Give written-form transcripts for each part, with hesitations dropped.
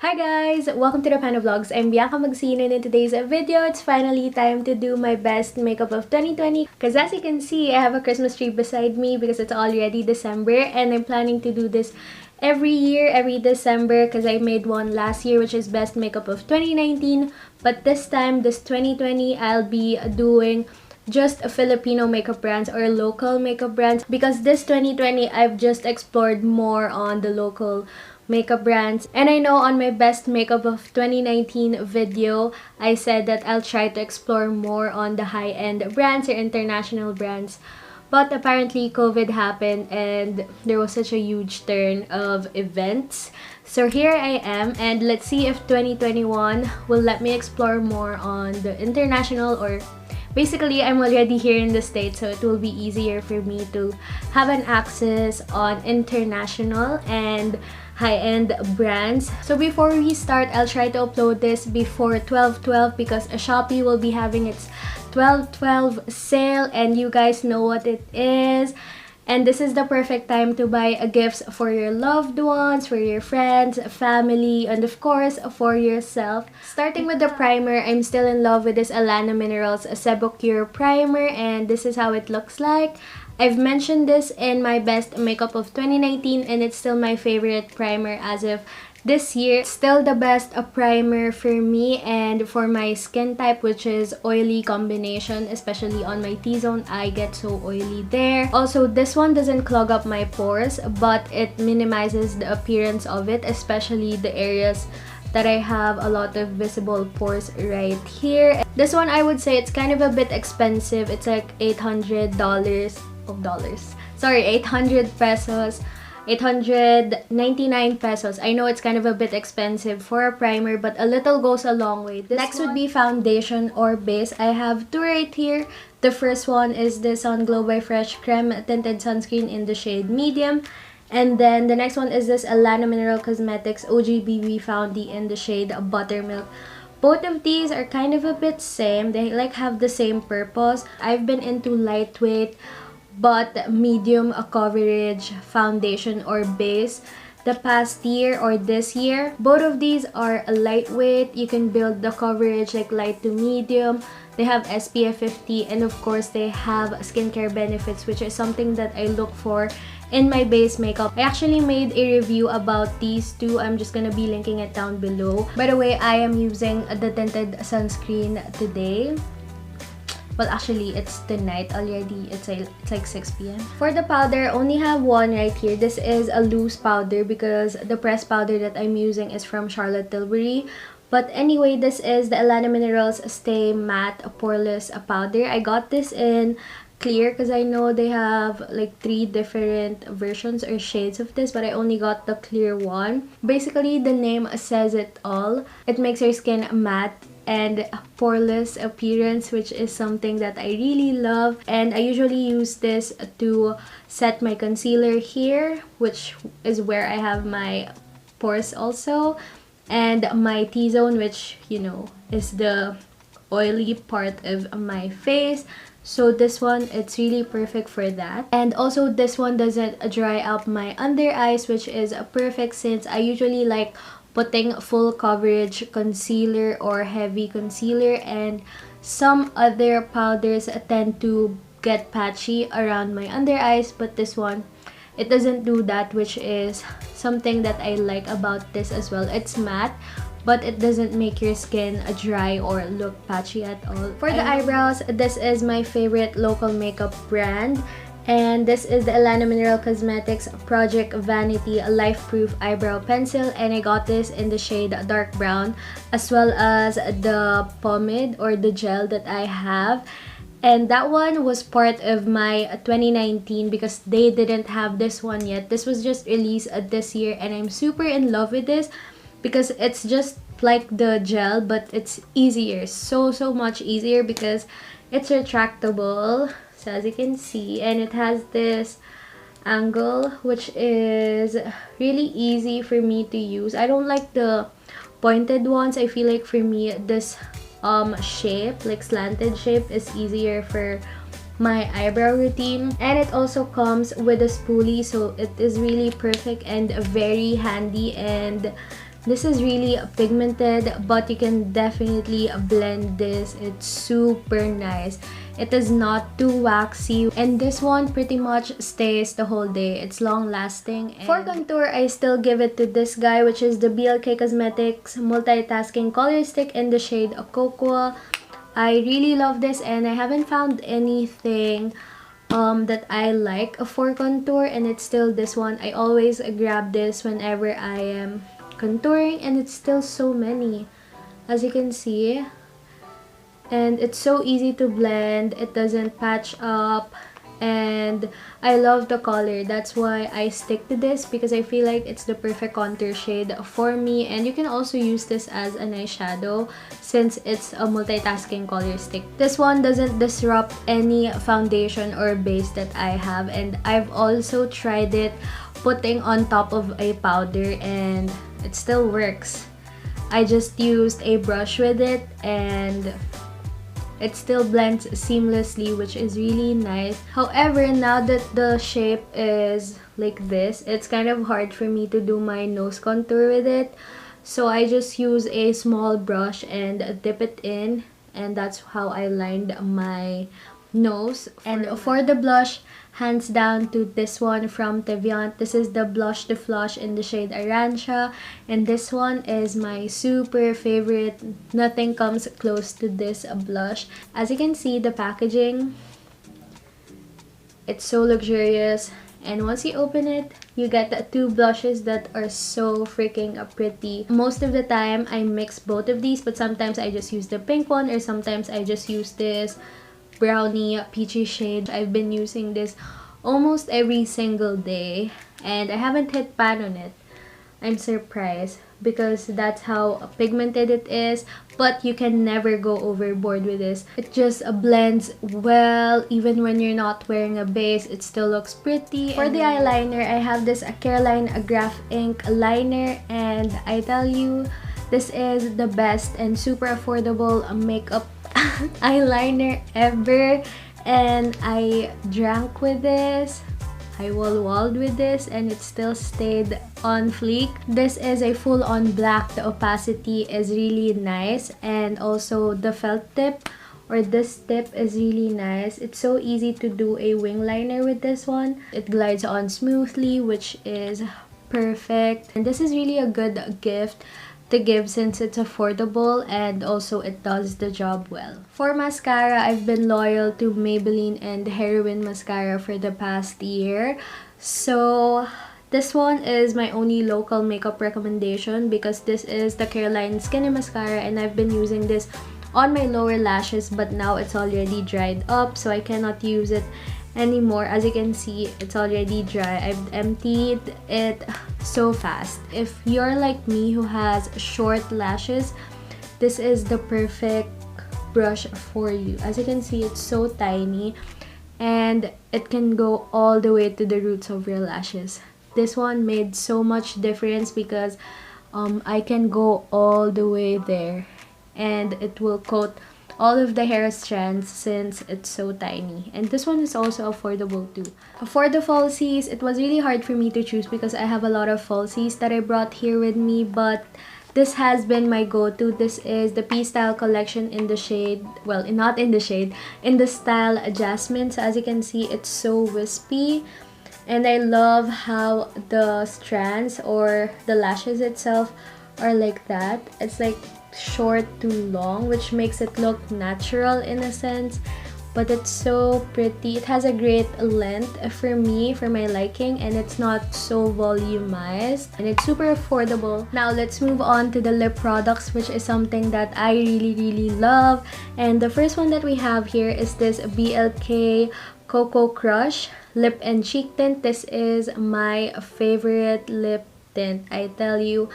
Hi guys! Welcome to the Panda Vlogs. I'm Bianca Magsino, and in today's video, it's finally time to do my best makeup of 2020. Because as you can see, I have a Christmas tree beside me because it's already December, and I'm planning to do this every year, every December, because I made one last year, which is best makeup of 2019. But this time, this 2020, I'll be doing just Filipino makeup brands or local makeup brands, because this 2020 I've just explored more on the local makeup brands. And I know on my best makeup of 2019 video, I said that I'll try to explore more on the high-end brands or international brands. But apparently COVID happened and there was such a huge turn of events. So here I am, and let's see if 2021 will let me explore more on the international, or basically I'm already here in the States, so it will be easier for me to have an access on international and high-end brands. So before we start, I'll try to upload this before 12.12 because Shopee will be having its 12.12 sale, and you guys know what it is. And this is the perfect time to buy gifts for your loved ones, for your friends, family, and of course, for yourself. Starting with the primer, I'm still in love with this Ellana Minerals Sebocure primer, and this is how it looks like. I've mentioned this in my best makeup of 2019, and it's still my favorite primer as of this year. Still the best primer for me and for my skin type, which is oily combination, especially on my T-zone. I get so oily there. Also, this one doesn't clog up my pores, but it minimizes the appearance of it, especially the areas that I have a lot of visible pores right here. This one, I would say it's kind of a bit expensive. It's like $800 sorry, 800 pesos. 899 pesos. I know it's kind of a bit expensive for a primer, but a little goes a long way. Next would be foundation or base. I have two right here. The first one is the Sunglow by Fresh Creme Tinted Sunscreen in the shade medium. And then the next one is this Ellana Mineral Cosmetics OG BB Foundy in the shade Buttermilk. Both of these are kind of a bit same. They like have the same purpose. I've been into lightweight but medium coverage foundation or base the past year or this year. Both of these are lightweight. You can build the coverage like light to medium. They have SPF 50, and of course they have skincare benefits, which is something that I look for in my base makeup. I actually made a review about these two. I'm just gonna be linking it down below. By the way, I am using the tinted sunscreen today. Well, actually, it's tonight already. It's like 6 p.m. For the powder, I only have one right here. This is a loose powder because the pressed powder that I'm using is from Charlotte Tilbury. But anyway, this is the Ellana Minerals Stay Matte Poreless Powder. I got this in clear because I know they have like 3 different versions or shades of this, but I only got the clear one. Basically, the name says it all. It makes your skin matte and poreless appearance, which is something that I really love. And I usually use this to set my concealer here, which is where I have my pores also, and my T-zone, which, you know, is the oily part of my face. So this one, it's really perfect for that. And also this one doesn't dry up my under eyes, which is perfect since I usually like putting full coverage concealer or heavy concealer, and some other powders tend to get patchy around my under eyes, but this one, it doesn't do that, which is something that I like about this as well. It's matte, but it doesn't make your skin dry or look patchy at all. For the eyebrows, this is my favorite local makeup brand. And this is the Ellana Mineral Cosmetics Project Vanity Life Proof Eyebrow Pencil, and I got this in the shade dark brown, as well as the pomade or the gel that I have. And that one was part of my 2019 because they didn't have this one yet. This was just released this year, and I'm super in love with this because it's just like the gel, but it's easier, so much easier because it's retractable. So as you can see, and it has this angle, which is really easy for me to use. I don't like the pointed ones. I feel like for me, this shape, like slanted shape, is easier for my eyebrow routine. And it also comes with a spoolie, so it is really perfect and very handy and This is really pigmented, but you can definitely blend this. It's super nice. It is not too waxy, and this one pretty much stays the whole day. It's long lasting. For contour, I still give it to this guy, which is the BLK Cosmetics Multitasking Color Stick in the shade Coco. I really love this, and I haven't found anything that I like for contour, and it's still this one. I always grab this whenever I am contouring, and it's still so many, as you can see. And it's so easy to blend. It doesn't patch up, and I love the color. That's why I stick to this, because I feel like it's the perfect contour shade for me. And you can also use this as an eyeshadow since it's a multitasking color stick. This one doesn't disrupt any foundation or base that I have, and I've also tried it putting on top of a powder, and it still works. I just used a brush with it, and it still blends seamlessly, which is really nice. However, now that the shape is like this, it's kind of hard for me to do my nose contour with it. So I just use a small brush and dip it in, and that's how I lined my nose. And for the blush, hands down to this one from Teviant. This is the Blush to Flush in the shade Arancia, and this one is my super favorite. Nothing comes close to this blush. As you can see, the packaging, it's so luxurious, and once you open it, you get the two blushes that are so freaking pretty. Most of the time, I mix both of these, but sometimes I just use the pink one, or sometimes I just use this brownie peachy shade. I've been using this almost every single day, and I haven't hit pan on it. I'm surprised, because that's how pigmented it is, but you can never go overboard with this. It just blends well. Even when you're not wearing a base, it still looks pretty. For the eyeliner, I have this Careline Graph Ink liner, and I tell you, this is the best and super affordable makeup eyeliner ever. And I drank with this, I walled with this, and it still stayed on fleek. This is a full-on black. The opacity is really nice, and also the felt tip, or this tip, is really nice. It's so easy to do a wing liner with this one. It glides on smoothly, which is perfect. And this is really a good gift to give since it's affordable, and also it does the job well. For mascara, I've been loyal to Maybelline and Heroine mascara for the past year. So this one is my only local makeup recommendation, because this is the Careline Skinny Mascara, and I've been using this on my lower lashes, but now it's already dried up, so I cannot use it anymore. As you can see, it's already dry. I've emptied it so fast. If you're like me who has short lashes, this is the perfect brush for you. As you can see, it's so tiny, and it can go all the way to the roots of your lashes. This one made so much difference, because I can go all the way there, and it will coat all of the hair strands since it's so tiny. And this one is also affordable too. For the falsies, it was really hard for me to choose, because I have a lot of falsies that I brought here with me, but this has been my go-to. This is the P.Style collection in the shade, well, not in the shade, in the style Jasmine. So as you can see, it's so wispy, and I love how the strands, or the lashes itself, are like that. It's like short to long, which makes it look natural in a sense, but it's so pretty. It has a great length for me, for my liking, and it's not so volumized, and it's super affordable. Now let's move on to the lip products, which is something that I really love. And the first one that we have here is this BLK Coco Crush Lip and Cheek Tint. This is my favorite lip tint. I tell you,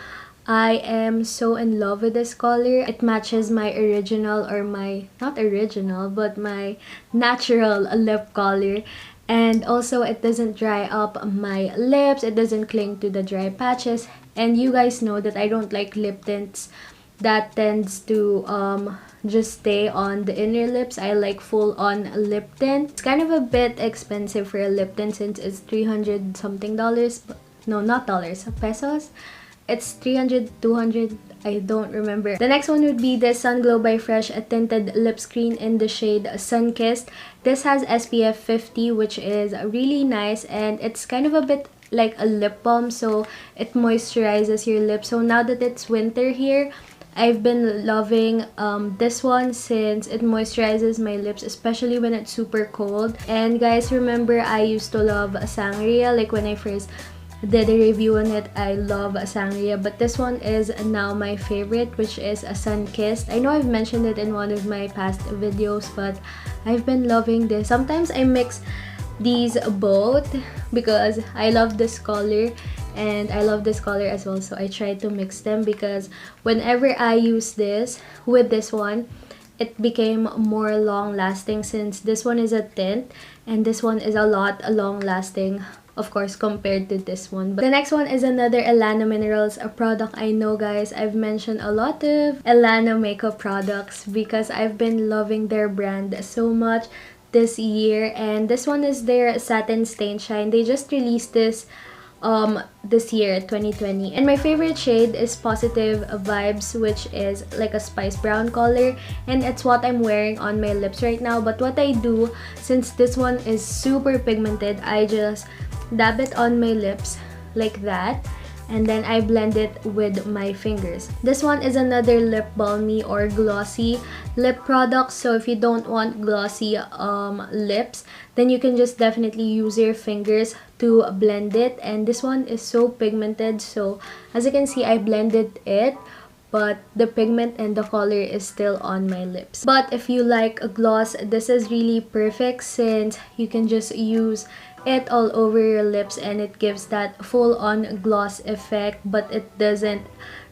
I am so in love with this color. It matches my original, or my, not original, but my natural lip color. And also, it doesn't dry up my lips. It doesn't cling to the dry patches. And you guys know that I don't like lip tints that tends to just stay on the inner lips. I like full-on lip tint. It's kind of a bit expensive for a lip tint since it's $300 something. No, not dollars, pesos. It's 300, 200, I don't remember. The next one would be this Sunglow by Fresh, a tinted lip screen in the shade Sunkissed. This has SPF 50, which is really nice, and it's kind of a bit like a lip balm, so it moisturizes your lips. So now that it's winter here, I've been loving this one since it moisturizes my lips, especially when it's super cold. And guys, remember I used to love sangria, like when I first did a review on it, I love sangria, but this one is now my favorite, which is a Sunkissed. I know I've mentioned it in one of my past videos, but I've been loving this. Sometimes I mix these both because I love this color and I love this color as well, so I try to mix them because whenever I use this with this one, it became more long lasting since this one is a tint and this one is a lot long lasting, of course, compared to this one. But the next one is another Ellana Minerals, a product I know, guys. I've mentioned a lot of Ellana makeup products because I've been loving their brand so much this year, and this one is their Satin Stain Shine. They just released this this year, 2020, and my favorite shade is Positive Vibes, which is like a spice brown color, and it's what I'm wearing on my lips right now. But what I do, since this one is super pigmented, I just dab it on my lips like that, and then I blend it with my fingers. This one is another lip balmy or glossy lip product, so if you don't want glossy lips, then you can just definitely use your fingers to blend it. And this one is so pigmented, so as you can see, I blended it, but the pigment and the color is still on my lips. But if you like a gloss, this is really perfect since you can just use it all over your lips and it gives that full-on gloss effect, but it doesn't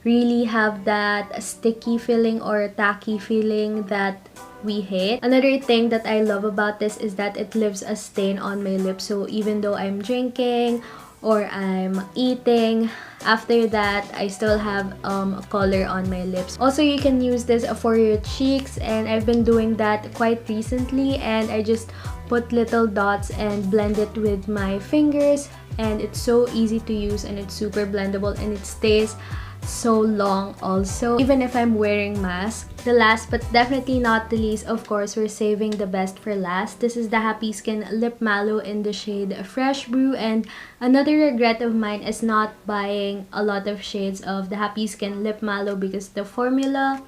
really have that sticky feeling or tacky feeling that we hate. Another thing that I love about this is that it leaves a stain on my lips, so even though I'm drinking or I'm eating, after that I still have a color on my lips. Also, you can use this for your cheeks, and I've been doing that quite recently, and I just put little dots and blend it with my fingers, and it's so easy to use and it's super blendable and it stays so long also, even if I'm wearing mask. The last but definitely not the least, of course, we're saving the best for last. This is the Happy Skin Lip Mallow in the shade Fresh Brew, and another regret of mine is not buying a lot of shades of the Happy Skin Lip Mallow because the formula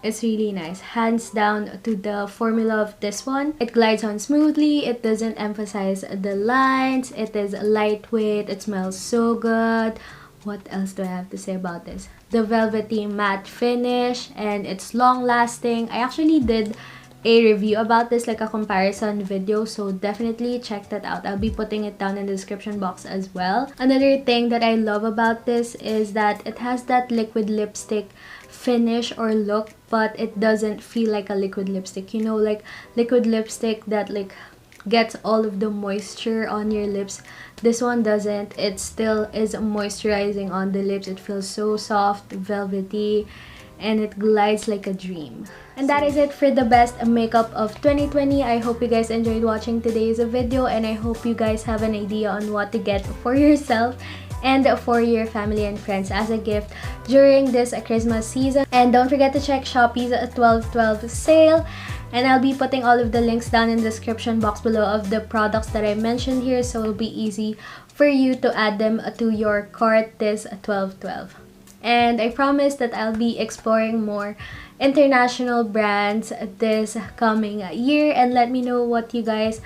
is really nice. Hands down to the formula of this one. It glides on smoothly, it doesn't emphasize the lines, it is lightweight, it smells so good. What else do I have to say about this? The velvety matte finish, and it's long lasting. I actually did a review about this, like a comparison video, so definitely check that out. I'll be putting it down in the description box as well. Another thing that I love about this is that it has that liquid lipstick finish or look, but it doesn't feel like a liquid lipstick. You know, like liquid lipstick that like gets all of the moisture on your lips. This one doesn't. It still is moisturizing on the lips. It feels so soft, velvety, and it glides like a dream. And that is it for the best makeup of 2020. I hope you guys enjoyed watching today's video, and I hope you guys have an idea on what to get for yourself and for your family and friends as a gift during this Christmas season. And don't forget to check Shopee's 12.12 sale, and I'll be putting all of the links down in the description box below of the products that I mentioned here, so it'll be easy for you to add them to your cart this 12.12. And I promise that I'll be exploring more international brands this coming year, and let me know what you guys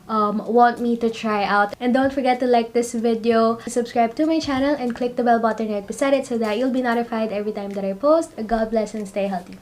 want me to try out. And don't forget to like this video, subscribe to my channel, and click the bell button right beside it so that you'll be notified every time that I post. God bless and stay healthy.